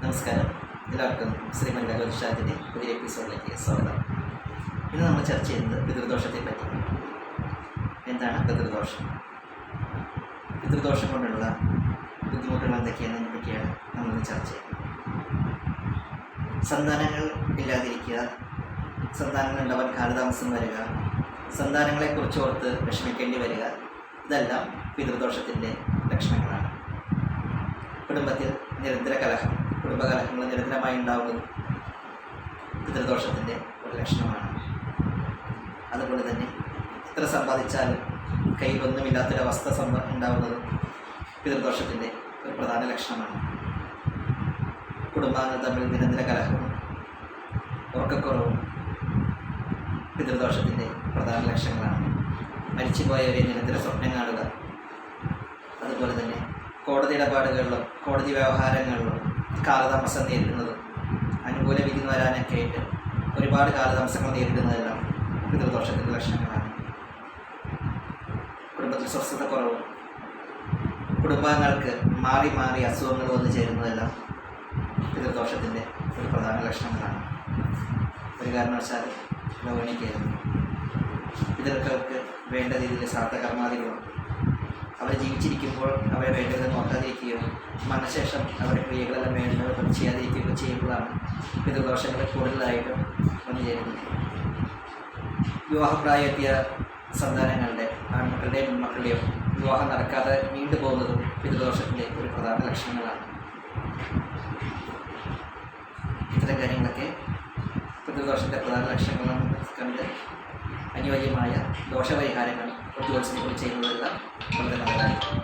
നമസ്കാരം, എല്ലാവർക്കും ശ്രീമൻ ജ്യോതിഷാദിൻ്റെ പുതിയ എപ്പിസോഡിലേക്ക് സ്വാഗതം. ഇന്ന് നമ്മൾ ചർച്ച ചെയ്യുന്നത് പിതൃദോഷത്തെ പറ്റി. എന്താണ് പിതൃദോഷം? പിതൃദോഷം കൊണ്ടുള്ള ബുദ്ധിമുട്ടുകൾ എന്തൊക്കെയാണെന്നതിനെ പറ്റിയാണ് നമ്മളിന്ന് ചർച്ച ചെയ്യുന്നത്. സന്താനങ്ങൾ ഇല്ലാതിരിക്കുക, സന്താനങ്ങൾ ഉണ്ടാവാൻ കാലതാമസം വരിക, സന്താനങ്ങളെക്കുറിച്ച് ഓർത്ത് വിഷമിക്കേണ്ടി വരിക, ഇതെല്ലാം പിതൃദോഷത്തിൻ്റെ ലക്ഷണങ്ങളാണ്. കുടുംബത്തിൽ നിരന്തര കലഹം, കുടുംബകലഹങ്ങൾ നിരന്തരമായി ഉണ്ടാവുന്നതും പിതൃദോഷത്തിൻ്റെ ഒരു ലക്ഷണമാണ്. അതുപോലെ തന്നെ എത്ര സമ്പാദിച്ചാലും കയ്യിലൊന്നുമില്ലാത്തൊരവസ്ഥ ഉണ്ടാവുന്നതും പിതൃദോഷത്തിൻ്റെ ഒരു പ്രധാന ലക്ഷണമാണ്. കുടുംബാംഗങ്ങൾ തമ്മിൽ നിരന്തര കലഹവും ഉറക്കക്കുറവും പിതൃദോഷത്തിൻ്റെ പ്രധാന ലക്ഷണങ്ങളാണ്. മരിച്ചുപോയവരെ നിരന്തര സ്വപ്നം കാണുക, അതുപോലെ തന്നെ കോടതി ഇടപാടുകളിലും കോടതി വ്യവഹാരങ്ങളിലും കാലതാമസം നേരിടുന്നതും അനുകൂല വിധി വരാനൊക്കെ ആയിട്ട് ഒരുപാട് കാലതാമസങ്ങൾ നേരിടുന്നതെല്ലാം പിതൃദോഷത്തിൻ്റെ ലക്ഷണങ്ങളാണ്. കുടുംബത്തിൽ സ്വസ്ഥത കുറവും കുടുംബാംഗങ്ങൾക്ക് മാറി മാറി അസുഖങ്ങൾ വന്നു ചേരുന്നതെല്ലാം പിതൃദോഷത്തിൻ്റെ ഒരു പ്രധാന ലക്ഷണങ്ങളാണ്. ഒരു കാരണവശാലും രോഗിണിക്കരുത്. പിതൃക്കൾക്ക് വേണ്ട രീതിയിൽ ശ്രാദ്ധകർമാദികളും അവർ ജീവിച്ചിരിക്കുമ്പോൾ അവരെ വേണ്ടത് നോക്കാതിരിക്കുകയോ മരണശേഷം അവരുടെ ക്രിയകളെല്ലാം വേണ്ടത് ചെയ്യാതിരിക്കുകയോ ചെയ്യുമ്പോഴാണ് പിതൃദോഷങ്ങൾ കൂടുതലായിട്ടും വന്നു ചേരുന്നത്. വിവാഹപ്രായമെത്തിയ സന്താനങ്ങളുടെ ആൺമക്കളുടെയും പെൺമക്കളുടെയും വിവാഹം നടക്കാതെ നീണ്ടുപോകുന്നതും പിതൃദോഷത്തിൻ്റെ ഒരു പ്രധാന ലക്ഷണങ്ങളാണ്. ഇത്തരം കാര്യങ്ങളൊക്കെ പിതൃദോഷത്തിൻ്റെ പ്രധാന ലക്ഷണങ്ങളാണ് കണ്ട് അനുയോജ്യമായ ദോഷപരിഹാരങ്ങൾ ജ്യോത്സ്യത്തിൽ ചെയ്യുന്നതെല്ലാം വളരെ നല്ലതായിരിക്കും.